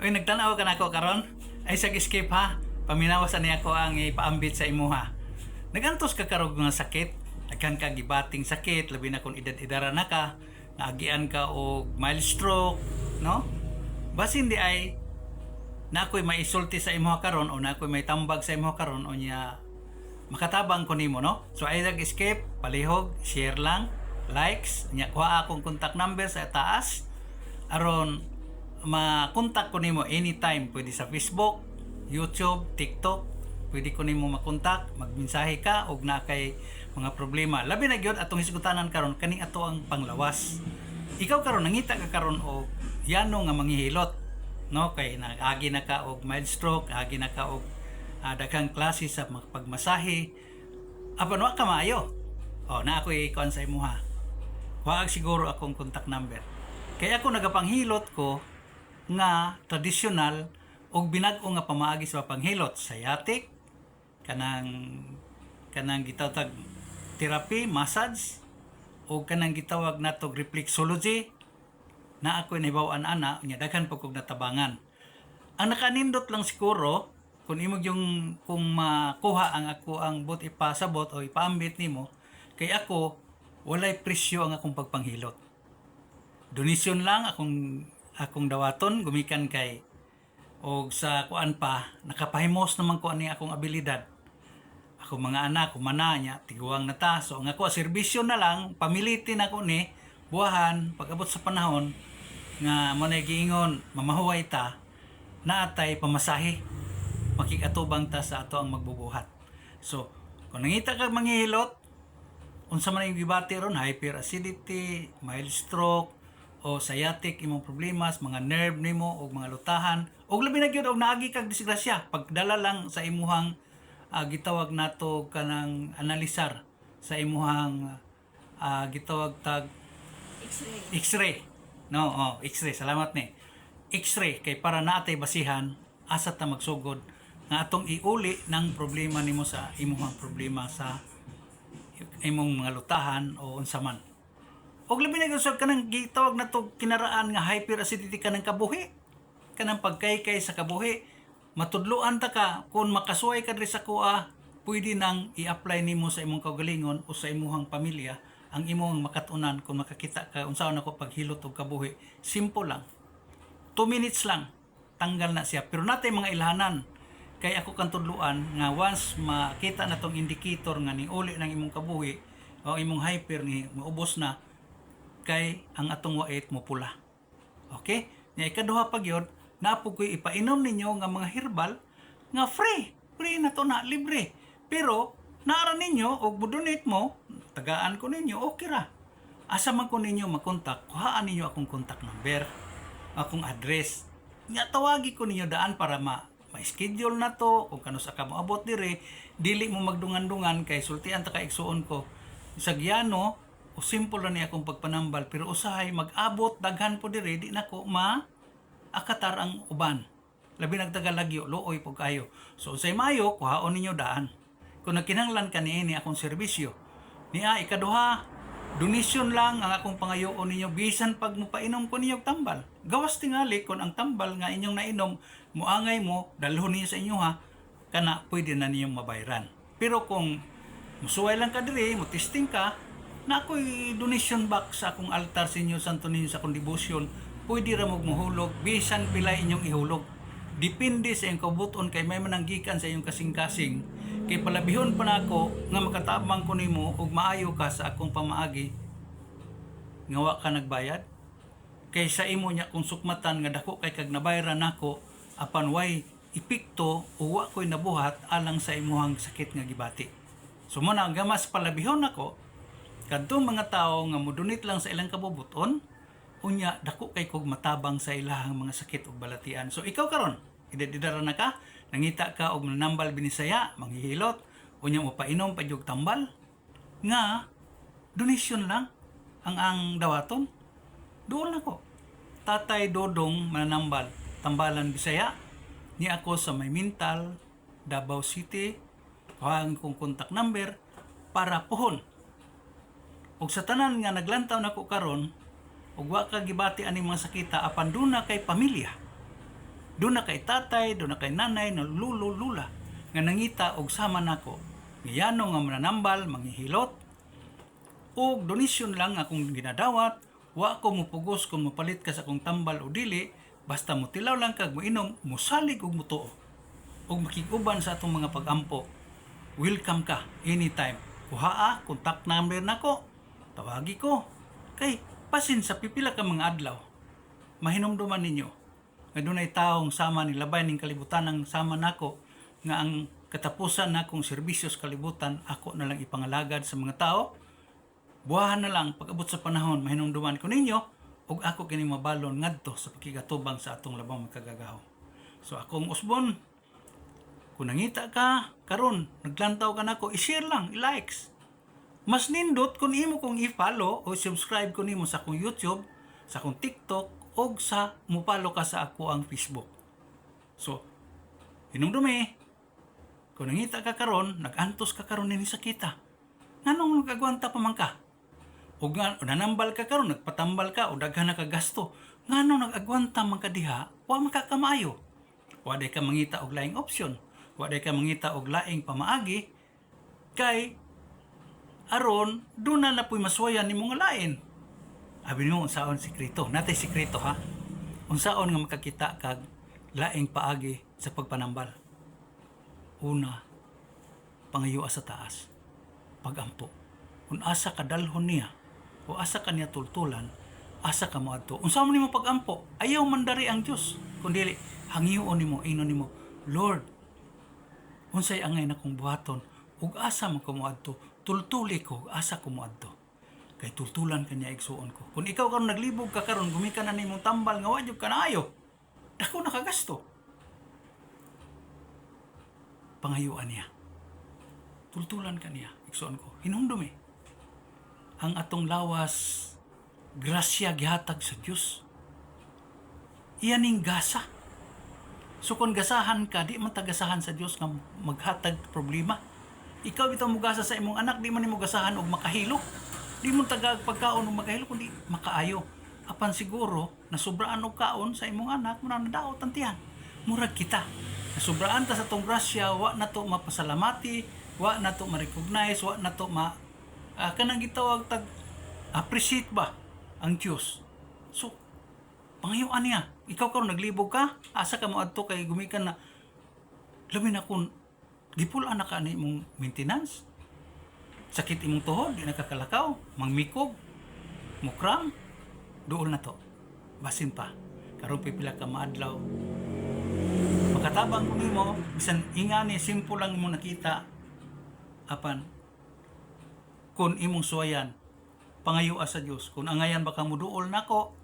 Uy, nagtanaw ka na ako karon? Ay, escape ha. Paminawasan niya ako ang ipaambit sa imuha. Nagantos ka karog nga sakit. Nagkan ka gibating sakit, labi na kung edad-edara na ka, naagian ka o mild stroke, no? Basin di ay na ako'y may isulti sa imuha karon o na ako'y may tambag sa imuha karon o niya makatabang ko nimo, no? So ay escape, palihog, share lang, likes, niya kuha akong contact number sa taas aron ma-contact ko nimo anytime, pwede sa Facebook, YouTube, TikTok, pwede ko nimo ma-contact, magmensahe ka og na kay mga problema. Labi na gyud atong hisgutanan karon kaning ato ang panglawas. Ikaw karon nangita ka karon og yano nga manghihilot, no? Kay naagi na ka og mild stroke, agi na ka og daghang klase sa pagmasahe. Apan wa ka maayo. O na ako ikuan sa imuha. Waag siguro akong contact number. Kaya ako nagapanghilot ko nga tradisyonal og binag-o nga pamaagi sa panghilot, sciatic, kanang gitawag therapy, massage, o kanang gitawag natog reflexology na ako nahibaw-an ana nya daghan pa kog natabangan. Ang nakanindot lang siguro kung imo yung kung makuha ang ako ang bot ipasabot o ipaambit nimo kay ako walay presyo ang akong pagpanghilot. Donation lang akong dawaton gumikan kay og sa kuan pa nakapahimos naman ko ani akong abilidad. Ako mga anak kumana nya tiguang na ta, so ang ako serbisyo na lang pamilitin ako ni buwahan pag-abot sa panahon nga mo na giingon mamahuway ta na atay pamasahe makikatubang ta sa ato ang magbubuhat. So kung nangita kag manghihilot unsa man ang gibati ron, hyperacidity, mild stroke o sciatic imong problemas, mga nerve nimo o mga lutahan o labi na gyud og naagi kag disgrasya pagdala lang sa imuhang gitawag nato kanang analisar sa imuhang gitawag tag X-ray. No, X-ray. Salamat ni. X-ray kay para naatay basihan asa ta magsugod nga atong iuli ng problema nimo sa imuhang problema sa imong mga lutahan o unsa man. Og labi na gyud kanang gitawag nato kinaraan nga hyperacidity kanang kabuhi. Kanang pagkaykay sa kabuhi. Matudloan ta ka kung makasuway ka diri sa kuha, pwede nang i-apply nimo sa imong kaugalingon o sa imong pamilya ang imong makatunan kung makakita ka unsaon ako paghilot og kabuhi. Simple lang. 2 minutes lang tanggal na siya. Pero natay mga ilhanan kay ako kan tudluan nga once makita na tong indicator nga ni uli ng imong kabuhi o imong hyper ni maubos na kay ang atong wait mo pula. Okay? Nya ikaduha pa gyud napog ko ipainom ninyo nga mga herbal nga free na to na libre. Pero naara ninyo og budonate mo, tagaan ko ninyo okay ra. Asa man ko ninyo makontak, kuhaan ninyo akong contact number, akong address. Nya tawagi ko ninyo daan para ma-schedule na to kung kano sa ka moabot dire, dili mo magdungan-dungan kay sultian ta ka igsuon ko. Sa Giano o simple ra ni akong pagpanambal pero usahay mag-abot daghan po dire di nako akatar ang uban. Labi nagtagalagyo, looy po kayo. So unsay mayo, kuhaon ninyo daan. Kung nagkinahanglan ka niini akong serbisyo, niya ikaduha, donation lang ang akong pangayoon ninyo bisan pag mupainom ko ninyo tambal. Gawas tingali kung ang tambal nga inyong nainom, muangay mo, dalhon niyo sa inyo ha, kana pwede na ninyong mabayran. Pero kung musuway lang ka diri, mo testing ka, na ako'y donation box sa akong altar sa inyo, santo ninyo sa akong devotion, pwede ra mong muhulog, bisan pila inyong ihulog. Depende sa iyong kabuton kay may mananggikan sa iyong kasing-kasing. Kay palabihon pa na ako nga makatabang ko nimo ug maayo ka sa akong pamaagi. Nga wa ka nagbayad. Kay sa imo nya kung sukmatan nga dako kay kag nabayaran nako apan way epekto o wa ko'y nabuhat alang sa imuhang sakit nga gibati. So mo na gamas palabihon nako kadtong mga tawo nga modunit lang sa ilang kabubuton unya dako kay kog matabang sa ilahang mga sakit ug balatian. So ikaw karon, idadidara na ka, nangita ka og nanambal binisaya, manghihilot, unya mo painom pa jug tambal nga donation lang ang dawaton. Duol na ko. Tatay Dodong mananambal, Tambalan Bisaya. Ni ako sa may Mintal, Davao City. Kuhaan kong contact number para pohon. Ug sa tanan nga naglantaw nako karon ug wa ka gibati ani mga sakita apan duna kay pamilya. Doon na kay tatay, doon na kay nanay, na lulo, lula, nga nangita og sama nako. Ngayano nga mananambal, manghihilot, og donasyon lang akong ginadawat, wa ko mupugos kung mapalit ka sa akong tambal o dili, basta mo tilaw lang kag moinom, musalig og mutuo. Og makiguban sa atong mga pag-ampo. Welcome ka anytime. Kuhaa, contact number nako. Tawagi ko. Kay pasin sa pipila ka mga adlaw. Mahinumduman ninyo. Nga dunay taong sama ni labay ning kalibutan ang sama nako nga ang katapusan nakong serbisyo sa kalibutan ako na lang ipangalagad sa mga tao. Buhahan na lang pag-abot sa panahon mahinumduman ko ninyo ug ako kini mabalon ngadto sa pakigatubang sa atong labang magkagagahaw. So akong usbon, kung nangita ka karon naglantaw ka nako, i-share lang, i-likes. Mas nindot kung imo kong i-follow o subscribe ko nimo sa akong YouTube, sa akong TikTok o sa mupalo ka sa ako ang Facebook. So hinumdumi, kung nangita ka karon, nag-antos ka karon nini sa kita. Nganong nagagwanta pa man ka? O nanambal ka karon, nagpatambal ka o daghan na ka gasto. Nganong nag-agwanta man ka diha, wa man ka kamaayo. Wa day ka mangita og laing option. Wa day ka mangita og laing pamaagi kay aron doon na napoy maswayan nimo nga lain. Abi nimo unsaon sikreto? Natay sikreto ha. Unsaon nga makakita kag laing paagi sa pagpanambal? Una, pangayo sa taas. Pagampo. Kung asa ka dalhon niya o asa ka niya tultulan, asa ka mo adto. Unsa man nimo pagampo? Ayaw mandari ang Dios. Kundi hangion nimo, inon nimo, Lord, unsay angay na kong buhaton ug asa man ko moadto, tultuli ko asa ko moadto. Kay tultulan kanya igsuon ko. Kung ikaw karon naglibog ka karon, gumikan na nimong tambal nga wa jud ka naayo, dako nakagasto. Pangayuan niya. Tultulan kaniya, igsuon ko. Hinumdumi. Ang atong lawas, grasya gihatag sa Dios. Iyaning gasa. So kung gasahan ka, di man tagasahan sa Dios nga maghatag problema. Ikaw bitaw mo gasa sa imong anak, di man nimo gasahan og makahilo. Di mo tagag pagkaon og makahilo kundi makaayo. Apan siguro nasubraan og kaon sa imong anak, muna nadaot ang tiyan. Murag kita. Nasubraan ta sa tong grasya, wa na to mapasalamati, wa na to ma-recognize, wa na to kanang gitawag tag appreciate ba ang Dios. So pangayuan niya. Ikaw karon naglibog ka, asa ka mo adto kay gumikan na labi na kun gipulan na ka ni imong maintenance. Sakit imong tuhod, di nakakalakaw, mangmikog, mukram, duol na to. Basin pa, karon pipila ka maadlaw. Makatabang ko nimo, bisan ingani simple lang imong nakita. Apan kun imong suwayan, pangayua sa Dios. Kung angayan baka muduol nako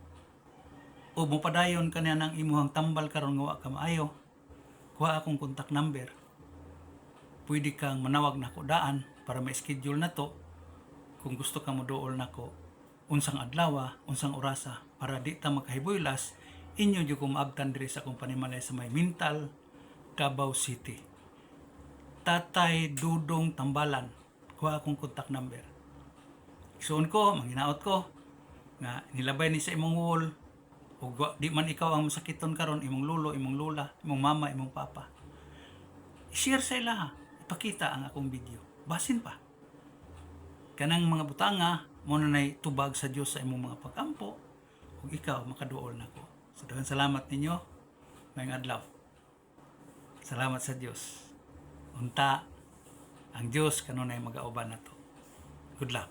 o mupadayon kaniya ng imuhang tambal karon nga wa ka maayo, kuha akong contact number. Pwede kang manawag nako daan para ma-schedule na to. Kung gusto ka muduol nako, unsang adlaw, unsang orasa para di ta magkahibuylas, inyo jud ko maabtan diri sa akong panimalay sa may Mintal, Davao City. Tatay Dudong Tambalan. Kuha akong contact number. Igsuon ko, manginaot ko nga nilabay ni sa imong wall o di man ikaw ang masakiton karon, imong lolo, imong lola, imong mama, imong papa. I-share sa ila, ipakita ang akong video. Basin pa. Kanang mga butanga mo na nay tubag sa Dios sa imong mga pagampo ug ikaw makaduol nako. So daghang salamat ninyo. Mayong adlaw. Salamat sa Dios. Unta ang Dios kanunay magauban nato. Good luck.